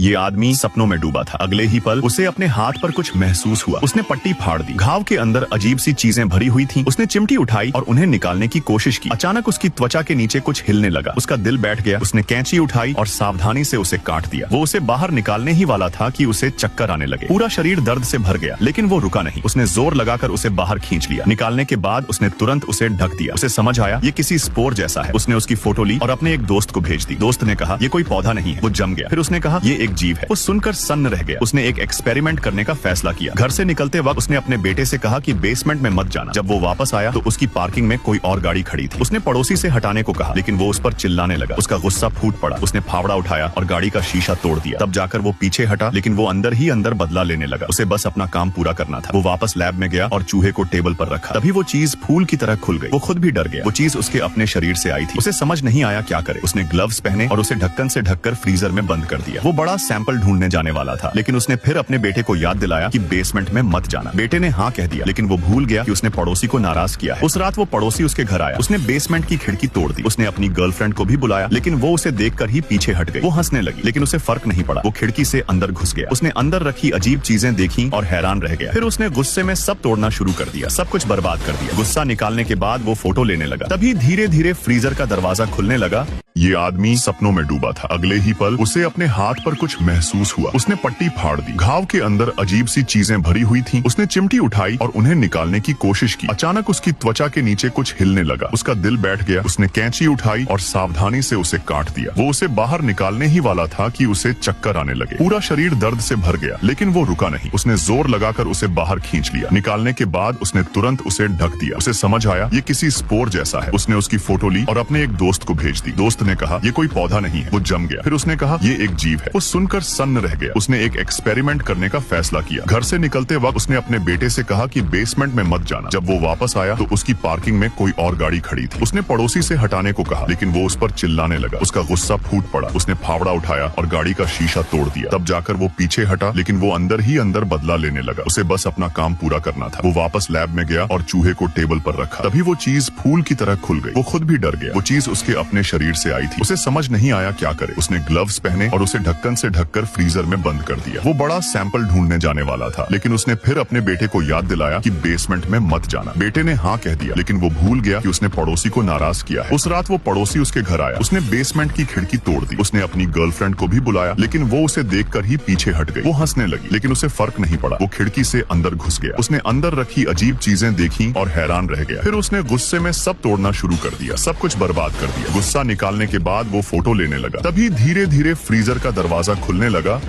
ये आदमी सपनों में डूबा था। अगले ही पल उसे अपने हाथ पर कुछ महसूस हुआ। उसने पट्टी फाड़ दी। घाव के अंदर अजीब सी चीजें भरी हुई थीं। उसने चिमटी उठाई और उन्हें निकालने की कोशिश की। अचानक उसकी त्वचा के नीचे कुछ हिलने लगा। उसका दिल बैठ गया। उसने कैंची उठाई और सावधानी से उसे काट दिया। वो उसे बाहर निकालने ही वाला था कि उसे चक्कर आने लगे। पूरा शरीर दर्द से भर गया, लेकिन वो रुका नहीं। उसने जोर लगाकर उसे बाहर खींच लिया। निकालने के बाद उसने तुरंत उसे ढक दिया। उसे समझ आया ये किसी स्पोर जैसा है। उसने उसकी फोटो ली और अपने एक दोस्त को भेज दी। दोस्त ने कहा ये कोई पौधा नहीं है। वो जम गया। फिर उसने कहा ये एक जीव है। वो सुनकर सन्न रह गया। उसने एक एक्सपेरिमेंट करने का फैसला किया। घर से निकलते वक्त उसने अपने बेटे से कहा कि बेसमेंट में मत जाना। जब वो वापस आया तो उसकी पार्किंग में कोई और गाड़ी खड़ी थी। उसने पड़ोसी से हटाने को कहा, लेकिन वो उस पर चिल्लाने लगा। उसका गुस्सा फूट पड़ा। उसने फावड़ा उठाया और गाड़ी का शीशा तोड़ दिया। तब जाकर वो पीछे हटा, लेकिन वो अंदर ही अंदर बदला लेने लगा। उसे बस अपना काम पूरा करना था। वो वापस लैब में गया और चूहे को टेबल पर रखा। तभी वो चीज फूल की तरह खुल गई। वो खुद भी डर गया। वो चीज उसके अपने शरीर से आई थी। उसे समझ नहीं आया क्या करे। उसने ग्लव्स पहने और उसे ढक्कन से ढककर फ्रीजर में बंद कर दिया। वो बड़ा सैंपल ढूंढने जाने वाला था, लेकिन उसने फिर अपने बेटे को याद दिलाया कि बेसमेंट में मत जाना। बेटे ने हाँ कह दिया, लेकिन वो भूल गया कि उसने पड़ोसी को नाराज किया है। उस रात वो पड़ोसी उसके घर आया। उसने बेसमेंट की खिड़की तोड़ दी। उसने अपनी गर्लफ्रेंड को भी बुलाया, लेकिन वो उसे देखकर ही पीछे हट गई। वो हंसने लगी, लेकिन उसे फर्क नहीं पड़ा। वो खिड़की से अंदर घुस गया। उसने अंदर रखी अजीब चीजें देखी और हैरान रह गया। फिर उसने गुस्से में सब तोड़ना शुरू कर दिया, सब कुछ बर्बाद कर दिया। गुस्सा निकालने के बाद वो फोटो लेने लगा। तभी धीरे धीरे फ्रीजर का दरवाजा खुलने लगा। ये आदमी सपनों में डूबा था। अगले ही पल उसे अपने हाथ पर कुछ महसूस हुआ। उसने पट्टी फाड़ दी। घाव के अंदर अजीब सी चीजें भरी हुई थीं। उसने चिमटी उठाई और उन्हें निकालने की कोशिश की। अचानक उसकी त्वचा के नीचे कुछ हिलने लगा। उसका दिल बैठ गया। उसने कैंची उठाई और सावधानी से उसे काट दिया। वो उसे बाहर निकालने ही वाला था कि उसे चक्कर आने लगे। पूरा शरीर दर्द से भर गया, लेकिन वो रुका नहीं। उसने जोर लगाकर उसे बाहर खींच लिया। निकालने के बाद उसने तुरंत उसे ढक दिया। उसे समझ आया ये किसी स्पोर जैसा है। उसने उसकी फोटो ली और अपने एक दोस्त को भेज दी। दोस्त ने कहा ये कोई पौधा नहीं है। वो जम गया। फिर उसने कहा ये एक जीव है। वो सुनकर सन्न रह गया। उसने एक एक्सपेरिमेंट करने का फैसला किया। घर से निकलते वक्त उसने अपने बेटे से कहा कि बेसमेंट में मत जाना। जब वो वापस आया तो उसकी पार्किंग में कोई और गाड़ी खड़ी थी। उसने पड़ोसी से हटाने को कहा, लेकिन वो उस पर चिल्लाने लगा। उसका गुस्सा फूट पड़ा। उसने फावड़ा उठाया और गाड़ी का शीशा तोड़ दिया। तब जाकर वो पीछे हटा, लेकिन वो अंदर ही अंदर बदला लेने लगा। उसे बस अपना काम पूरा करना था। वो वापस लैब में गया और चूहे को टेबल पर रखा। तभी वो चीज फूल की तरह खुल गई। वो खुद भी डर गया। वो चीज उसके अपने शरीर से आई थी। उसे समझ नहीं आया क्या करे। उसने ग्लव्स पहने और उसे ढक्कन से ढककर फ्रीजर में बंद कर दिया। वो बड़ा सैंपल ढूंढने जाने वाला था, लेकिन उसने फिर अपने बेटे को याद दिलाया कि बेसमेंट में मत जाना। बेटे ने हाँ कह दिया, लेकिन वो भूल गया कि उसने पड़ोसी को नाराज किया है। उस रात वो पड़ोसी उसके घर आया। उसने बेसमेंट की खिड़की तोड़ दी। उसने अपनी गर्लफ्रेंड को भी बुलाया, लेकिन वो उसे देखकर ही पीछे हट गई। वो हंसने लगी, लेकिन उसे फर्क नहीं पड़ा। वो खिड़की से अंदर घुस गया। उसने अंदर रखी अजीब चीजें देखी और हैरान रह गया। फिर उसने गुस्से में सब तोड़ना शुरू कर दिया, सब कुछ बर्बाद कर दिया। गुस्सा निकालने के बाद वो फोटो लेने लगा। तभी धीरे धीरे फ्रीजर का दरवाजा खुलने लगा।